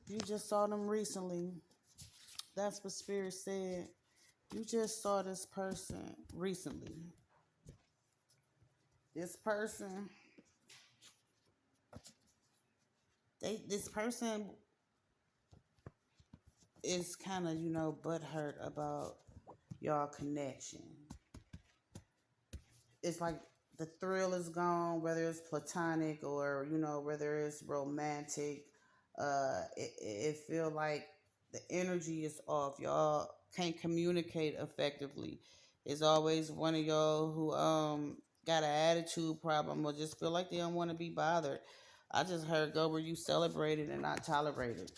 You just saw them recently. That's what Spirit said. You just saw this person recently. This person, this person is kind of, butthurt about y'all connection. It's like the thrill is gone, whether it's platonic or, whether it's romantic. It feel like the energy is off. Y'all can't communicate effectively. It's always one of y'all who got an attitude problem or just feel like they don't want to be bothered. I just heard go where you celebrate it and not tolerate it.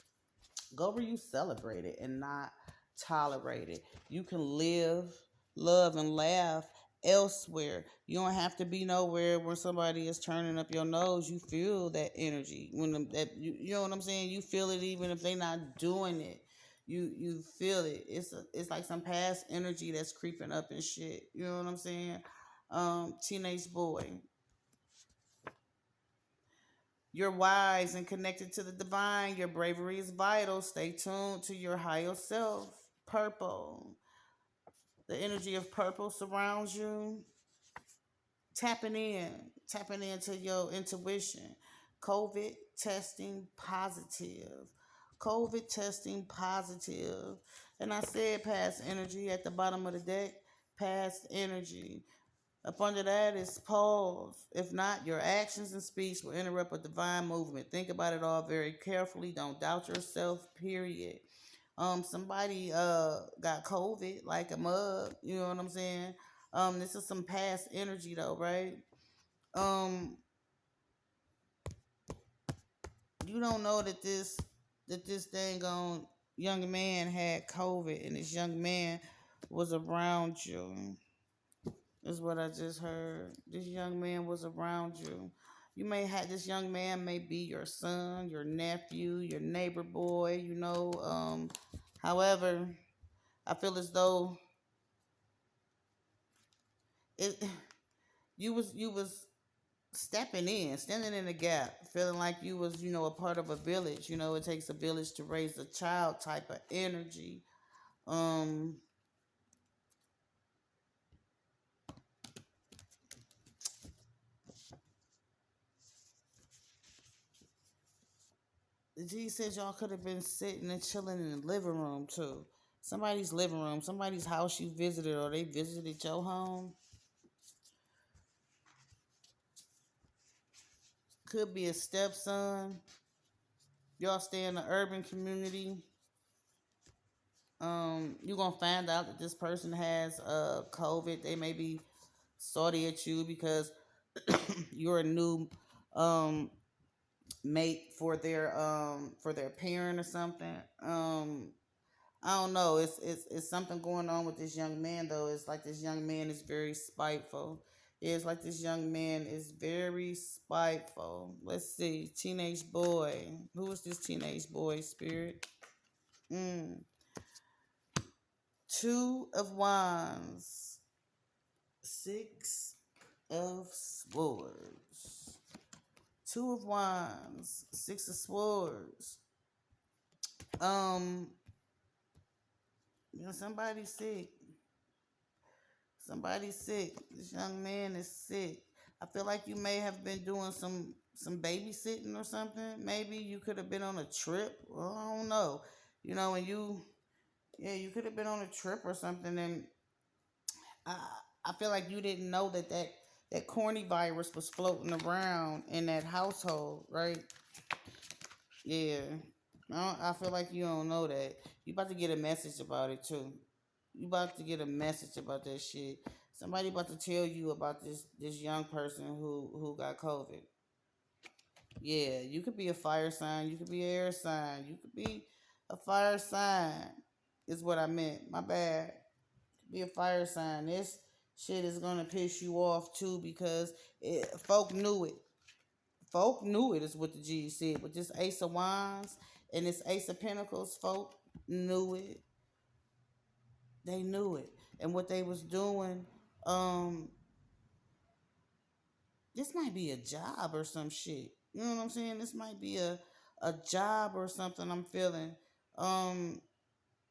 Go where you celebrate it and not tolerate it. You can live, love, and laugh elsewhere. You don't have to be nowhere where somebody is turning up your nose. You feel that energy you know what I'm saying. You feel it even if they're not doing it. You feel it. It's like some past energy that's creeping up and shit. You know what I'm saying? Teenage boy, you're wise and connected to the divine. Your bravery is vital. Stay tuned to your higher self. Purple. The energy of purple surrounds you. Tapping in. Tapping into your intuition. COVID testing positive. COVID testing positive. And I said past energy at the bottom of the deck. Past energy. Up under that is pause. If not, your actions and speech will interrupt a divine movement. Think about it all very carefully. Don't doubt yourself, period. Somebody got COVID like a mug, you know what I'm saying? This is some past energy though, right? Um, you don't know that this dang on young man had COVID and this young man was around you. Is what I just heard. This young man was around you. You may have this young man may be your son, your nephew, your neighbor boy, however, I feel as though it you was stepping in, standing in the gap, feeling like you was, a part of a village. It takes a village to raise a child type of energy. Um the G says y'all could have been sitting and chilling in the living room too. Somebody's living room, somebody's house you visited or they visited your home. Could be a stepson. Y'all stay in the urban community. You're gonna find out that this person has COVID. They may be salty at you because you're a new um mate for their parent or something. I don't know. It's something going on with this young man though. It's like this young man is very spiteful. It's like this young man is very spiteful. Let's see. Teenage boy. Who is this teenage boy, Spirit? Mm. Two of wands. Six of swords. Two of wands. Six of swords. Um, somebody's sick. Somebody's sick. This young man is sick. I feel like you may have been doing some babysitting or something. Maybe you could have been on a trip. Well, I don't know. And you could have been on a trip or something. And I, I feel like you didn't know that corny virus was floating around in that household, right? Yeah. I feel like you don't know that. You about to get a message about it too. You about to get a message about that shit. Somebody about to tell you about this young person who got COVID. Yeah, you could be a fire sign. You could be an air sign. You could be a fire sign. Is what I meant. My bad. Be a fire sign. This shit is gonna piss you off too because folk knew it. Folk knew it is what the G said. With this Ace of Wands and this Ace of Pentacles, folk knew it. They knew it. And what they was doing, um, this might be a job or some shit. You know what I'm saying? This might be a job or something. I'm feeling. Um,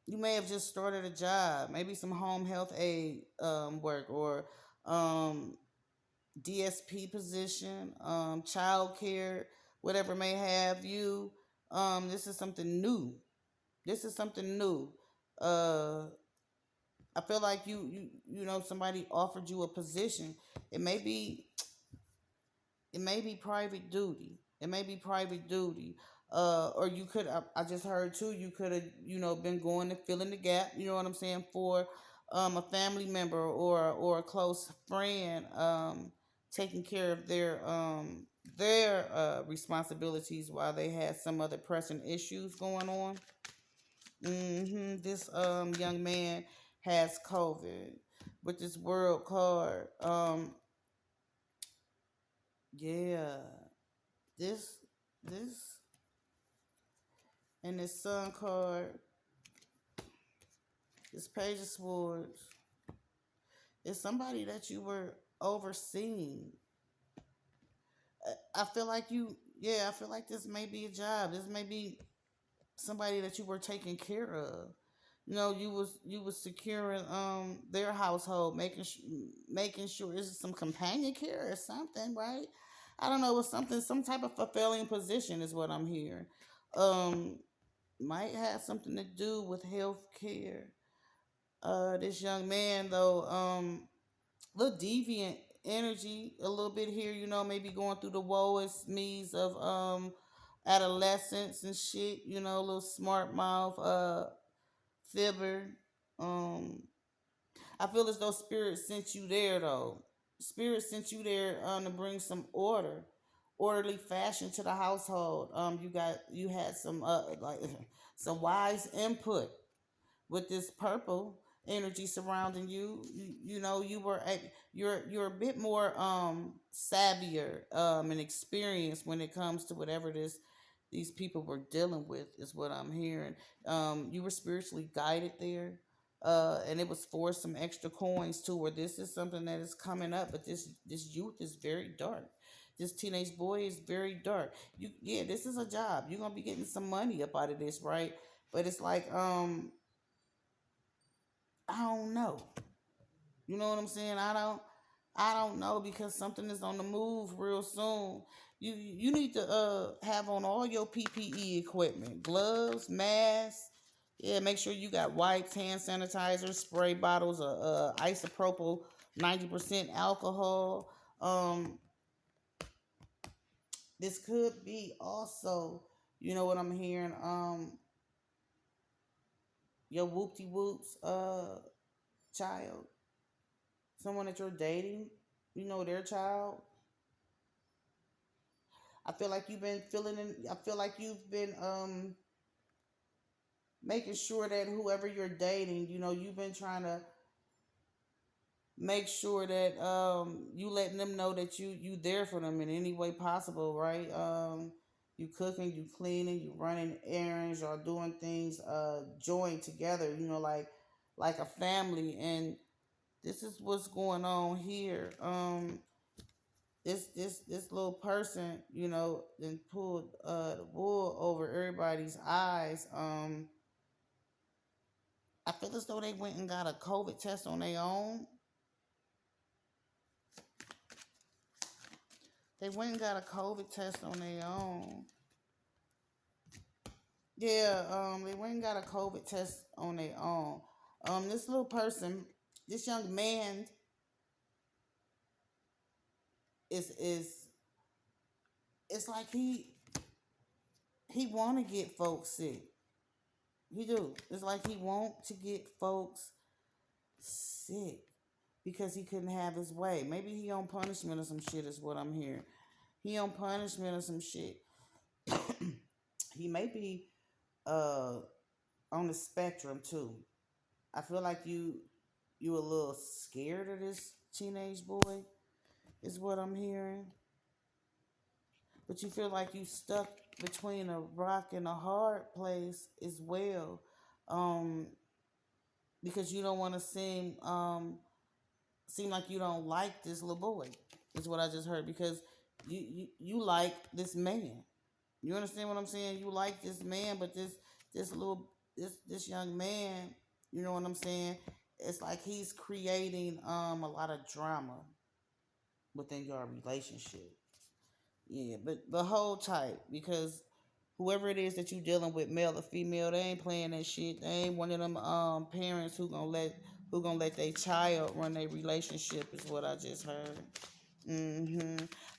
you may have just started a job, maybe some home health aid work or um, DSP position, child care, whatever may have you. This is something new. This is something new. Uh, I feel like you know somebody offered you a position. It may be it may be private duty. It may be private duty. Or you could I just heard too, you could have, you know, been going to fill in the gap, you know what I'm saying, for a family member or a close friend, taking care of their responsibilities while they had some other pressing issues going on. This young man has COVID with this world card. Yeah. This this and this sun card, this page of swords, is somebody that you were overseeing. I feel like I feel like this may be a job. This may be somebody that you were taking care of. You know, you was securing their household, making sure it's some companion care or something, right? I don't know, it's something, some type of fulfilling position is what I'm hearing. Um, might have something to do with health care. This young man though, little deviant energy a little bit here, you know, maybe going through the woest me's of adolescence and shit, you know, a little smart mouth, fibber. Um, I feel as though spirit sent you there though. Spirit sent you there to bring some orderly fashion to the household. You had some like some wise input with this purple energy surrounding you. You know, you're a bit more savvier and experienced when it comes to whatever these people were dealing with is what I'm hearing. You were spiritually guided there. And it was for some extra coins too, where this is something that is coming up, but this youth is very dark. This teenage boy is very dark. This is a job. You're gonna be getting some money up out of this, right? But it's like I don't know. You know what I'm saying? I don't know because something is on the move real soon. You need to have on all your PPE equipment, gloves, masks. Yeah, make sure you got wipes, hand sanitizer, spray bottles, isopropyl 90% alcohol. Um, this could be also, you know what I'm hearing, your whoopty whoops child, someone that you're dating, you know, their child. I feel like you've been making sure that whoever you're dating, you know, you've been trying to make sure that you letting them know that you there for them in any way possible, right? You cooking, you cleaning, you running errands, y'all doing things joined together, you know, like a family. And this is what's going on here. This little person, you know, then pulled the wool over everybody's eyes. I feel as though they went and got a COVID test on their own. They went and got a COVID test on their own. Yeah, they went and got a COVID test on their own. This little person, this young man is it's like he want to get folks sick. He do. It's like he want to get folks sick because he couldn't have his way. Maybe he on punishment or some shit is what I'm hearing. He on punishment or some shit. He may be uh on the spectrum too. I feel like you a little scared of this teenage boy is what I'm hearing. But you feel like you stuck between a rock and a hard place as well. Um because you don't want to seem like you don't like this little boy. Is what I just heard because you like this man. You understand what I'm saying? You like this man, but this young man, you know what I'm saying? It's like he's creating a lot of drama within your relationship. Yeah, but hold tight because whoever it is that you dealing with, male or female, they ain't playing that shit. They ain't one of them parents who gonna let their child run their relationship is what I just heard.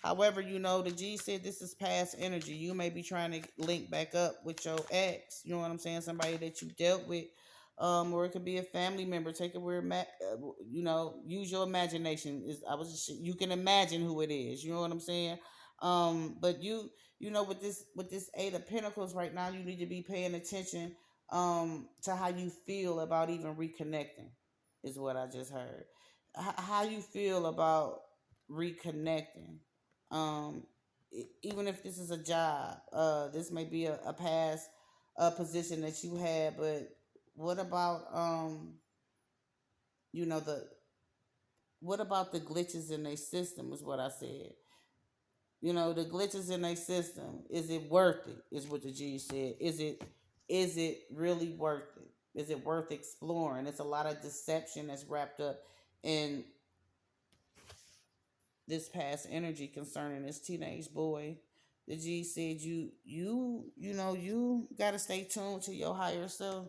However, the G said this is past energy. You may be trying to link back up with your ex. You know what I'm saying? Somebody that you dealt with, or it could be a family member. Take it where use your imagination. You can imagine who it is. You know what I'm saying? But with this Eight of Pentacles right now, you need to be paying attention to how you feel about even reconnecting. Is what I just heard. How you feel about reconnecting. Um, Even if this is a job, this may be a past position that you had, but what about you know the what about the glitches in their system? Is what I said. The glitches in their system. Is it worth it? Is what the G said. Is it really worth it? Is it worth exploring? It's a lot of deception that's wrapped up in this past energy concerning this teenage boy. The G said you gotta stay tuned to your higher self.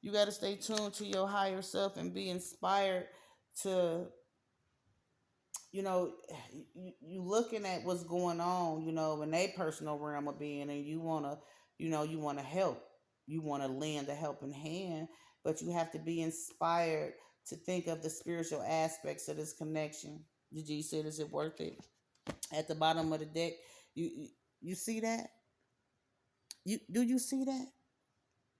You gotta stay tuned to your higher self and be inspired to you know you looking at what's going on, in their personal realm of being, and you wanna help. You wanna lend a helping hand, but you have to be inspired to think of the spiritual aspects of this connection. The G said, is it worth it? At the bottom of the deck. You see that? You see that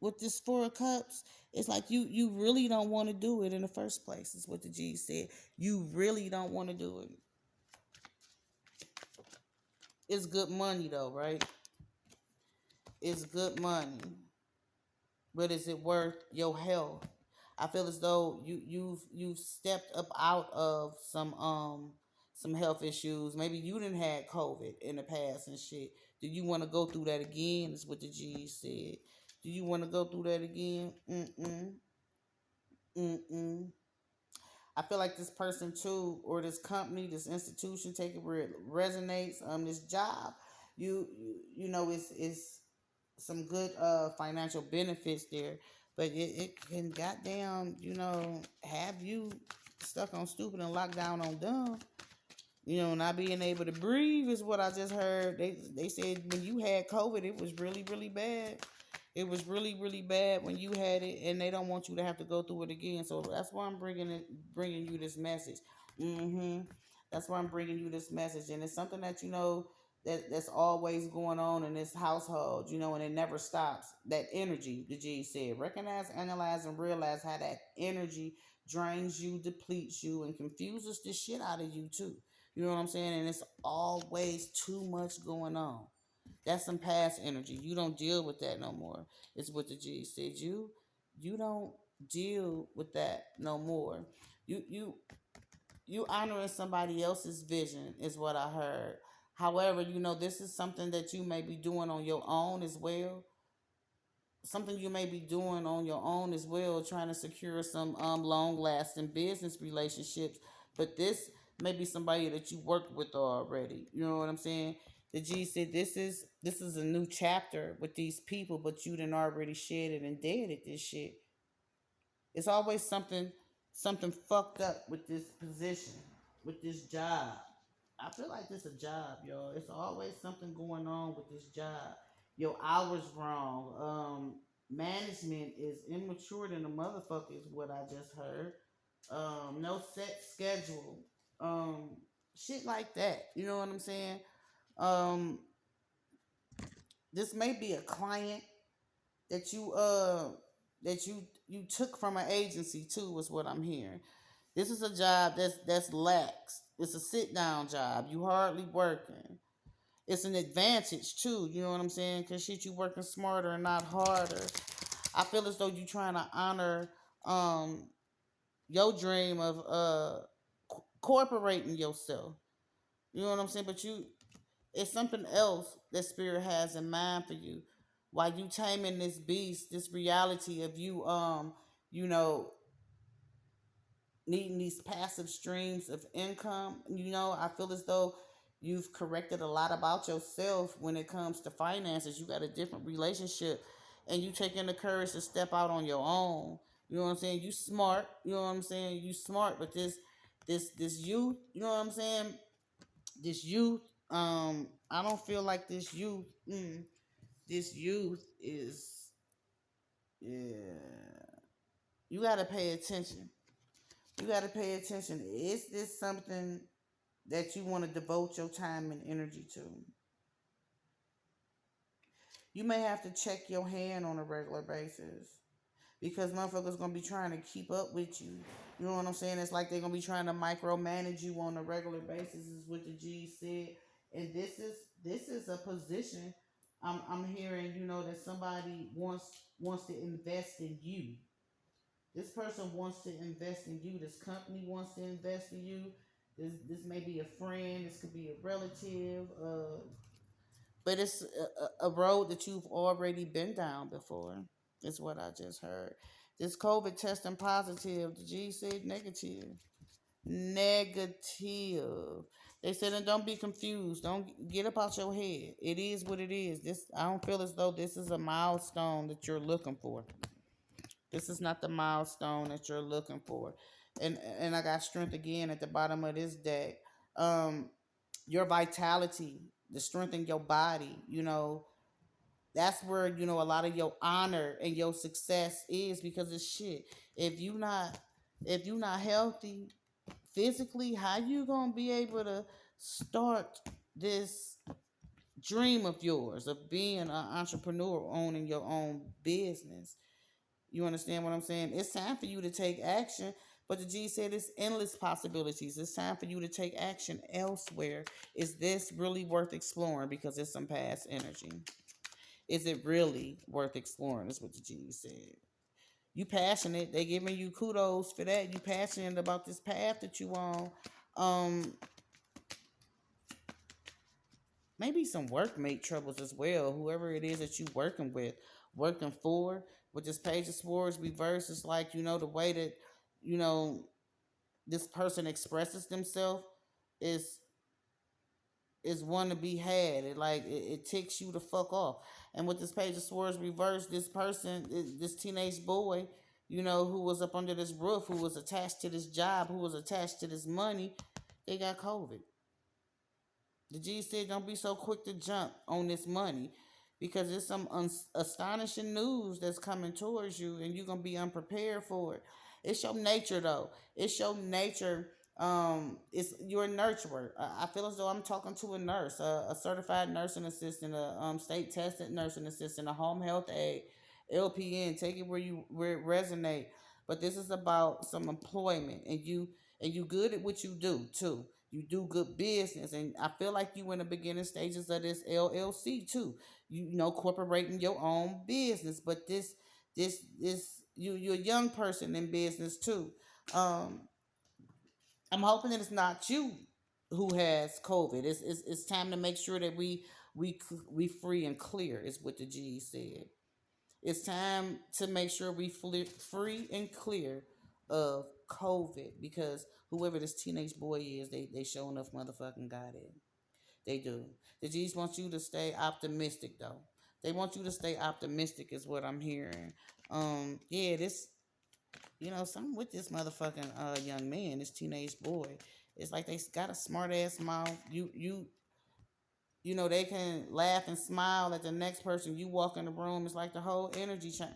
with this Four of Cups? It's like you really don't want to do it in the first place. Is what the G said. You really don't want to do it. It's good money though, right? It's good money, but is it worth your health? I feel as though you've stepped up out of some health issues. Maybe you didn't had COVID in the past and shit. Do you want to go through that again? Is what the G said. Do you want to go through that again? Mm-mm. I feel like this person too, or this company, this institution, take it where it resonates. This job, it's some good financial benefits there, but it can goddamn have you stuck on stupid and locked down on dumb. Not being able to breathe is what I just heard. They said when you had COVID, it was really really bad. It was really really bad when you had it, and they don't want you to have to go through it again. So that's why I'm bringing you this message. hmm That's why I'm bringing you this message, and it's something that that's always going on in this household. And it never stops. That energy, the G said, recognize, analyze, and realize how that energy drains you, depletes you, and confuses the shit out of you too. You know what I'm saying? And it's always too much going on. That's some past energy. You don't deal with that no more. It's what the G said. You don't deal with that no more. You honoring somebody else's vision is what I heard. However, this is something that you may be doing on your own as well. Something you may be doing on your own as well, trying to secure some long lasting business relationships. But this may be somebody that you worked with already. You know what I'm saying? The G said this is a new chapter with these people, but you done already shared it and dead this shit. It's always something fucked up with this position, with this job. I feel like this a job, y'all. It's always something going on with this job. Your hours wrong. Management is immature than a motherfucker is what I just heard. No set schedule. Um, Shit like that. You know what I'm saying? Um, this may be a client that you took from an agency too, is what I'm hearing. This is a job that's lax. It's a sit down job. You hardly working. It's an advantage too. You know what I'm saying? Cause shit, you working smarter and not harder. I feel as though you trying to honor um your dream of corporating yourself. You know what I'm saying? But It's something else that spirit has in mind for you. While you taming this beast, this reality of you, you know, needing these passive streams of income. I feel as though you've corrected a lot about yourself when it comes to finances. You got a different relationship, and you taking the courage to step out on your own. You know what I'm saying? You smart. You know what I'm saying? You smart, but this youth. You know what I'm saying? This youth. I don't feel like this youth. This youth is, yeah. You got to pay attention. You got to pay attention. Is this something that you want to devote your time and energy to? You may have to check your hand on a regular basis because motherfuckers gonna be trying to keep up with you. You know what I'm saying? It's like they're gonna be trying to micromanage you on a regular basis, is what the G said. And this is a position I'm hearing. That somebody wants to invest in you. This person wants to invest in you. This company wants to invest in you. This may be a friend. This could be a relative. But it's a road that you've already been down before. Is what I just heard. This COVID testing positive. The G said negative. Negative. They said, and don't be confused. Don't get up out your head. It is what it is. This I don't feel as though this is a milestone that you're looking for. This is not the milestone that you're looking for. And I got strength again at the bottom of this deck. Um, your vitality, the strength in your body, that's where, a lot of your honor and your success is because of shit. If you not if you not healthy physically, how you gonna be able to start this dream of yours of being an entrepreneur, owning your own business? You understand what I'm saying? It's time for you to take action. But the G said it's endless possibilities. It's time for you to take action elsewhere. Is this really worth exploring? Because it's some past energy. Is it really worth exploring? That's what the G said. You passionate. They giving you kudos for that. You passionate about this path that you on. Um, Maybe some workmate troubles as well. Whoever it is that you working with, working for. With this page of swords reverse, it's like, the way that, you know this person expresses themselves is is one to be had. It ticks you the fuck off. And with this page of swords reverse, this person, this teenage boy, who was up under this roof, who was attached to this job, who was attached to this money, they got COVID. The G said, don't be so quick to jump on this money because there's some astonishing news that's coming towards you and you're going to be unprepared for it. It's your nature, though. It's your nature. You're a nurturer. I feel as though I'm talking to a nurse, a certified nursing assistant, a state tested nursing assistant, a home health aide, LPN. Take it where it resonate. But this is about some employment, and you good at what you do too. You do good business, and I feel like you in the beginning stages of this LLC too. You know, corporating your own business, but this you're a young person in business too. Um, I'm hoping that it's not you who has COVID. It's time to make sure that we free and clear. Is what the G said. It's time to make sure we free and clear of COVID because whoever this teenage boy is, they sure enough motherfucking got it. They do. The G's want you to stay optimistic though. They want you to stay optimistic is what I'm hearing. Yeah, this something with this motherfucking young man, this teenage boy. It's like they got a smart ass mouth. They can laugh and smile at the next person. You walk in the room, it's like the whole energy change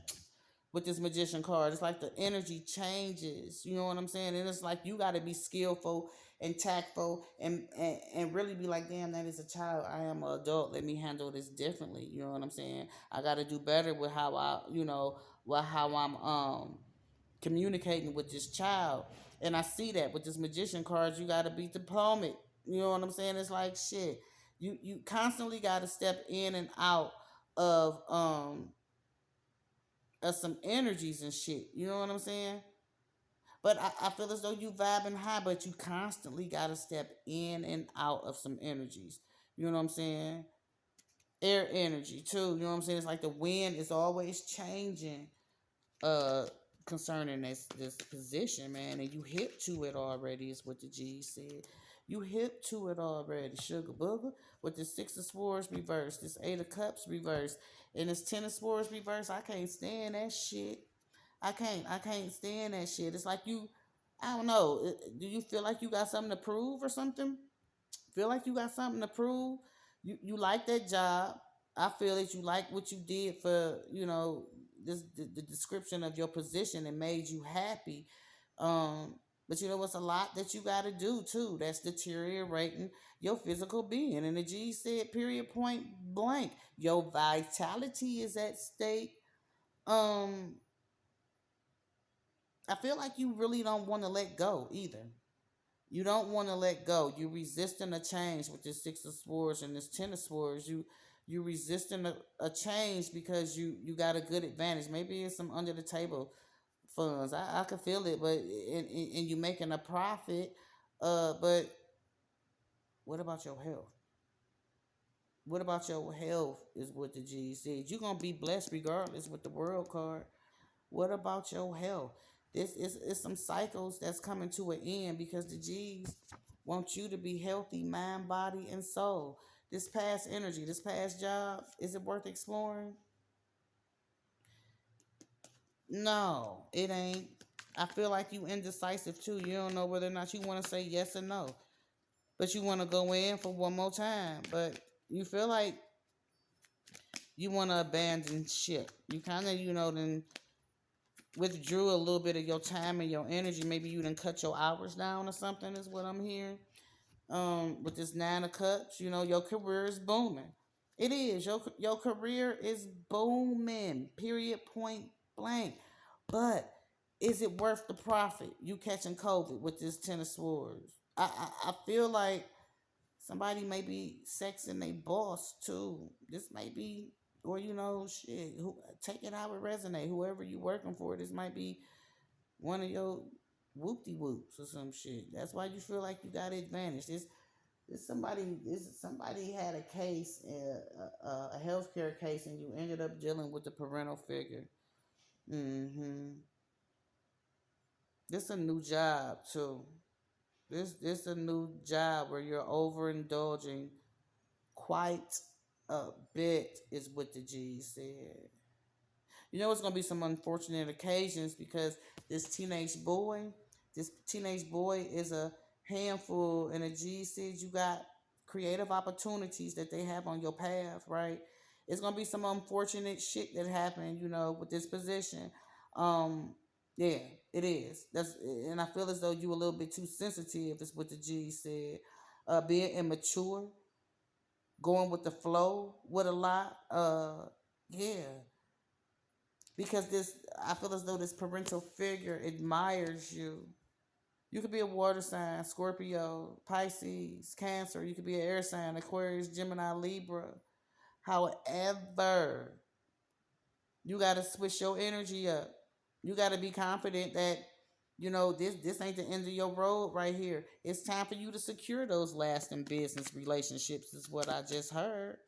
with this magician card. It's like the energy changes. You know what I'm saying? And it's like you got to be skillful and tactful and really be like, damn, that is a child. I am an adult. Let me handle this differently. You know what I'm saying? I got to do better with how how I'm communicating with this child. And I see that with this magician cards, you got to be diplomatic. You know what I'm saying? It's like shit. You constantly got to step in and out of some energies and shit. You know what I'm saying? But I feel as though you vibing high, but you constantly got to step in and out of some energies. You know what I'm saying? Air energy too. You know what I'm saying? It's like the wind is always changing uh concerning this position, man, and you hip to it already is what the G said. You hip to it already, sugar booger. With the six of swords reversed, this eight of cups reversed, and this ten of swords reversed. I can't stand that shit. I can't stand that shit. It's like you, I don't know. Do you feel like you got something to prove or something? Feel like you got something to prove? You like that job. I feel that you like what you did for, this the description of your position and made you happy. Um, but you know what's a lot that you got to do too. That's deteriorating your physical being. And the G said, period, point blank. Your vitality is at stake. Um, I feel like you really don't want to let go either. You don't want to let go. You resisting a change with this six of swords and this ten of swords. You resisting a change because you got a good advantage. Maybe it's some under the table funds. I can feel it, but and you making a profit. But what about your health? What about your health is what the G said. You're gonna be blessed regardless with the world card. What about your health? This is some cycles that's coming to an end because the G's want you to be healthy, mind, body, and soul. This past energy, this past job, is it worth exploring? No, it ain't. I feel like you indecisive too. You don't know whether or not you want to say yes or no, but you want to go in for one more time. But you feel like you want to abandon ship. You kind of, then withdrew a little bit of your time and your energy. Maybe you didn't cut your hours down or something, is what I'm hearing. With this nine of cups, your career is booming. It is. Your career is booming. Period. Point blank. But is it worth the profit? You catching COVID with this ten of swords. I feel like somebody may be sexing their boss too. This may be, or shit. Take it how it resonate. Whoever you working for, this might be one of your whoopty whoops or some shit. That's why you feel like you got advantage. This somebody had a case, a healthcare case, and you ended up dealing with the parental figure. Mm-hmm. This a new job too. This a new job where you're overindulging quite a bit, is what the G said. It's gonna be some unfortunate occasions because this teenage boy, this teenage boy is a handful, and a G says you got creative opportunities that they have on your path, right? It's gonna be some unfortunate shit that happened, with this position. Um, yeah, it is. And I feel as though you a little bit too sensitive, is what the G said. Being immature, going with the flow with a lot. Yeah, because this, I feel as though this parental figure admires you. You could be a water sign, Scorpio, Pisces, Cancer. You could be an air sign, Aquarius, Gemini, Libra. However, you got to switch your energy up. You got to be confident that this ain't the end of your road right here. It's time for you to secure those lasting business relationships, is what I just heard.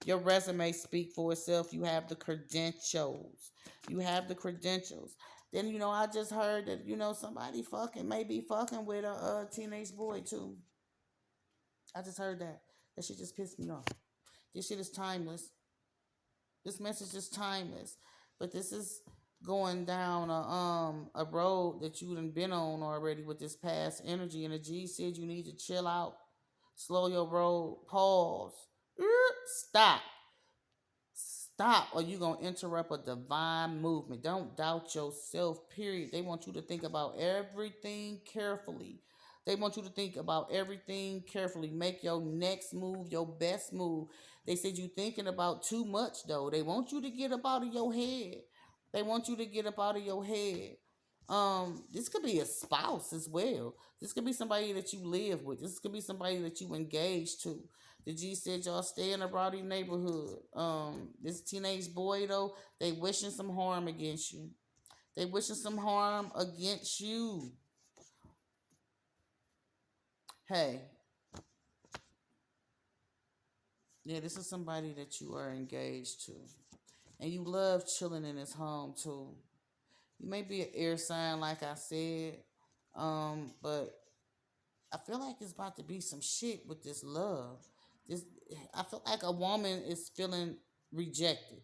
Your resume speak for itself. You have the credentials. You have the credentials. Then I just heard that somebody fucking maybe fucking with a teenage boy too. I just heard that. That shit just pissed me off. This shit is timeless. This message is timeless. But this is going down a road that you done been on already with this past energy. And the G said you need to chill out, slow your road, pause, stop. Stop, or you gonna interrupt a divine movement. Don't doubt yourself, period. They want you to think about everything carefully. They want you to think about everything carefully. Make your next move your best move. They said you thinking about too much though. They want you to get up out of your head. They want you to get up out of your head. This could be a spouse as well. This could be somebody that you live with. This could be somebody that you engage to. The G said y'all stay in a rowdy neighborhood. This teenage boy though, they wishing some harm against you. They wishing some harm against you. Hey, Yeah, this is somebody that you are engaged to. And you love chilling in his home too. You may be an air sign, like I said. But I feel like it's about to be some shit with this love. This I feel like a woman is feeling rejected.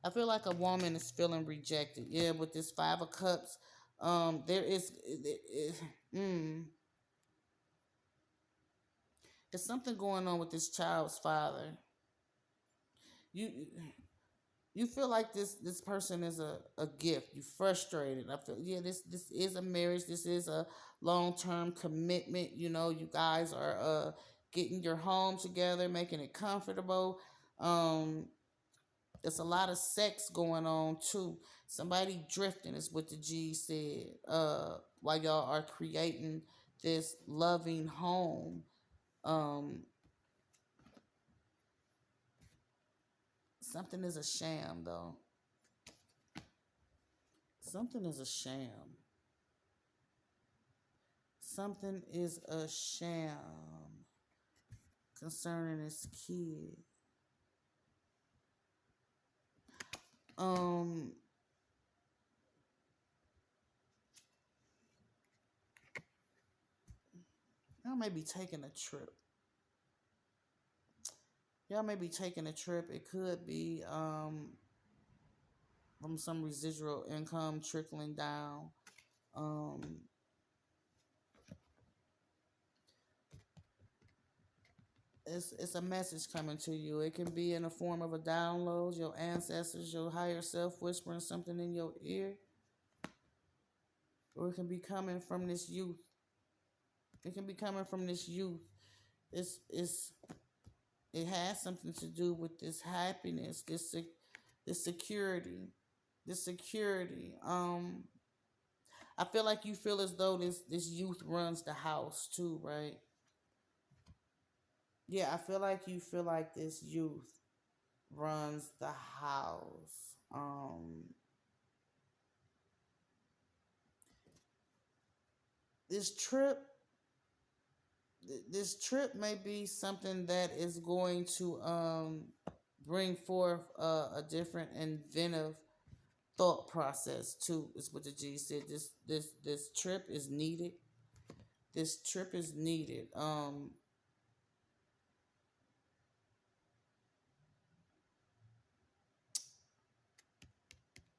I feel like a woman is feeling rejected. Yeah, with this 5 of Cups, there is, mm, there's something going on with this child's father. You you feel like this person is a gift. You frustrated. I feel, yeah, this is a marriage. This is a long-term commitment. You guys are getting your home together, making it comfortable. Um, there's a lot of sex going on too. Somebody drifting is what the G said. While y'all are creating this loving home. Um, something is a sham though. Something is a sham. Something is a sham concerning this kid. Um, y'all may be taking a trip. Y'all may be taking a trip. It could be from some residual income trickling down. Um, it's a message coming to you. It can be in the form of a download, your ancestors, your higher self whispering something in your ear, or it can be coming from this youth. It can be coming from this youth. It's it has something to do with this happiness, this security, this security. I feel like you feel as though this youth runs the house too, right? Yeah, I feel like you feel like this youth runs the house. This trip, this trip may be something that is going to bring forth a different inventive thought process too. Is what the G said. This trip is needed. This trip is needed.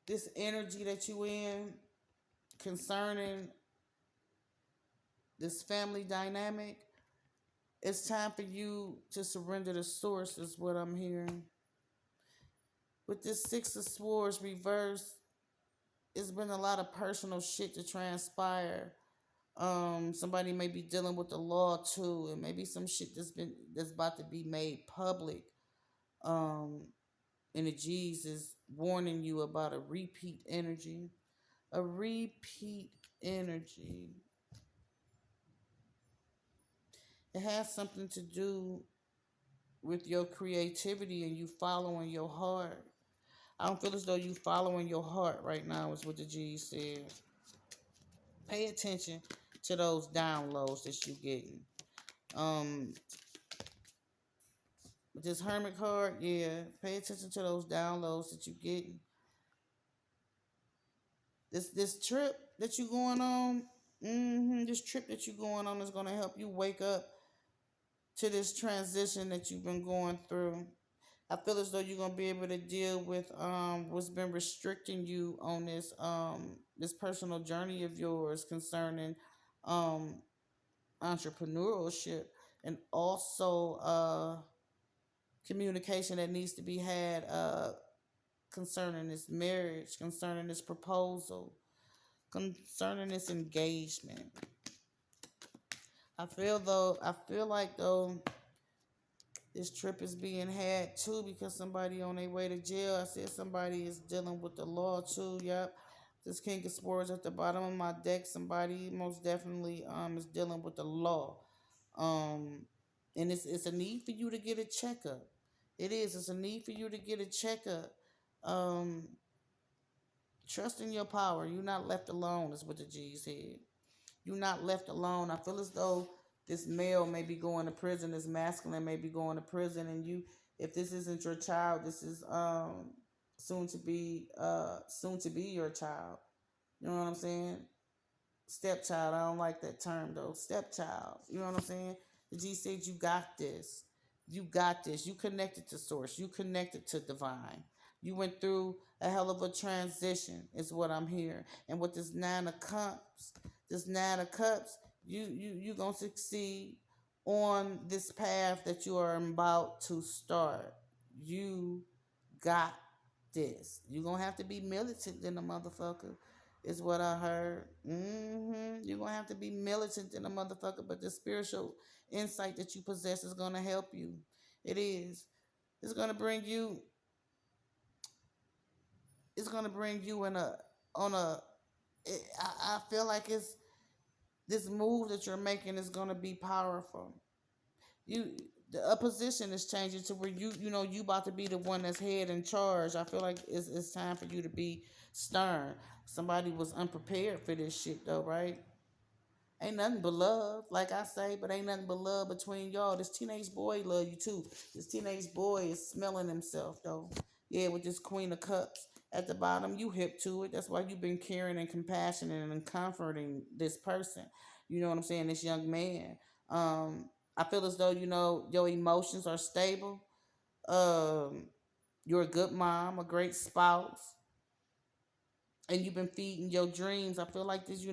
This energy that you in concerning this family dynamic, it's time for you to surrender to source, is what I'm hearing. With this Six of Swords reverse, it's been a lot of personal shit to transpire. Somebody may be dealing with the law too, and maybe some shit that's about to be made public. Um, and the G's is warning you about a repeat energy. A repeat energy. It has something to do with your creativity and you following your heart. I don't feel as though you following your heart right now, is what the G said. Pay attention to those downloads that you getting. Um, with this Hermit card, yeah, pay attention to those downloads that you getting. This trip that you going on, this trip that you going on is gonna help you wake up to this transition that you've been going through. I feel as though you're gonna be able to deal with what's been restricting you on this personal journey of yours concerning um entrepreneurship, and also communication that needs to be had concerning this marriage, concerning this proposal, concerning this engagement. I feel like though this trip is being had too because somebody on their way to jail. I said somebody is dealing with the law too. Yep. This King of Swords at the bottom of my deck. Somebody most definitely is dealing with the law. Um and it's a need for you to get a checkup. It is. It's a need for you to get a checkup. Um Trust in your power. You're not left alone, is what the G said. You're not left alone. I feel as though This male may be going to prison, this masculine may be going to prison, and you, if this isn't your child, this is soon to be your child. You know what I'm saying? Stepchild. I don't like that term though. Stepchild. You know what I'm saying? The G said you got this. You got this. You connected to source. You connected to divine. You went through a hell of a transition, is what I'm hearing. And with this nine of cups, you gonna succeed on this path that you are about to start. You got this. You gonna have to be militant in a motherfucker, is what I heard. You're gonna have to be militant in a motherfucker, but the spiritual insight that you possess is gonna help you. It is. It's gonna bring you. It's gonna bring you in a on a. I feel like it's this move that you're making is gonna be powerful. You the opposition is changing to where you about to be the one that's head in charge. I feel like it's time for you to be stern. Somebody was unprepared for this shit though, right? Ain't nothing but love, like I say, but ain't nothing but love between y'all. This teenage boy love you too. This teenage boy is smelling himself though. Yeah, with this Queen of Cups at the bottom, you hip to it. That's why you've been caring and compassionate and comforting this person. You know what I'm saying? This young man. I feel as though your emotions are stable. Um, you're a good mom, a great spouse, and you've been feeding your dreams. I feel like this,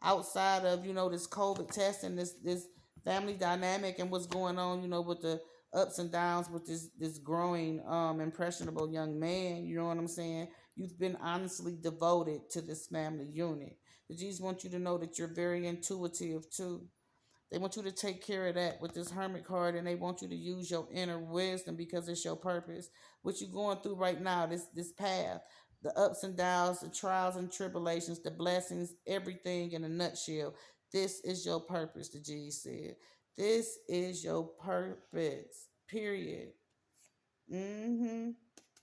outside of this COVID test and this family dynamic and what's going on, with the ups and downs with this growing impressionable young man. You know what I'm saying? You've been honestly devoted to this family unit. The G's want you to know that you're very intuitive too. They want you to take care of that with this hermit card, and they want you to use your inner wisdom because it's your purpose. What you're going through right now, this path, the ups and downs, the trials and tribulations, the blessings, everything in a nutshell. This is your purpose, the G said. This is your purpose. Period. Mm-hmm.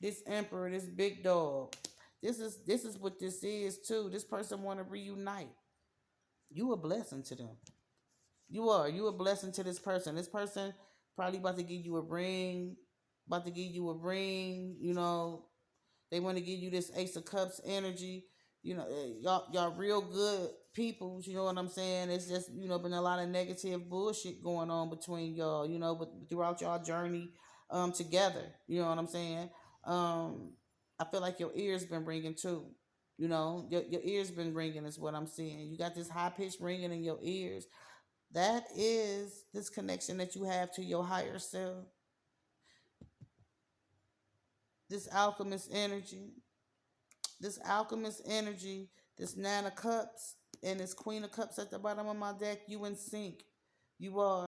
This emperor, this big dog. This is what this is too. This person want to reunite. You a blessing to them. You are. You a blessing to this person. This person probably about to give you a ring. About to give you a ring. They want to give you this Ace of Cups energy. Y'all real good people. You know what I'm saying? It's just been a lot of negative bullshit going on between y'all. But throughout y'all journey, together. You know what I'm saying? I feel like your ears been ringing too. Your ears been ringing is what I'm seeing. You got this high pitched ringing in your ears. That is this connection that you have to your higher self, this alchemist energy, this alchemist energy, this Nine of Cups, and this Queen of Cups at the bottom of my deck. You in sync. You are.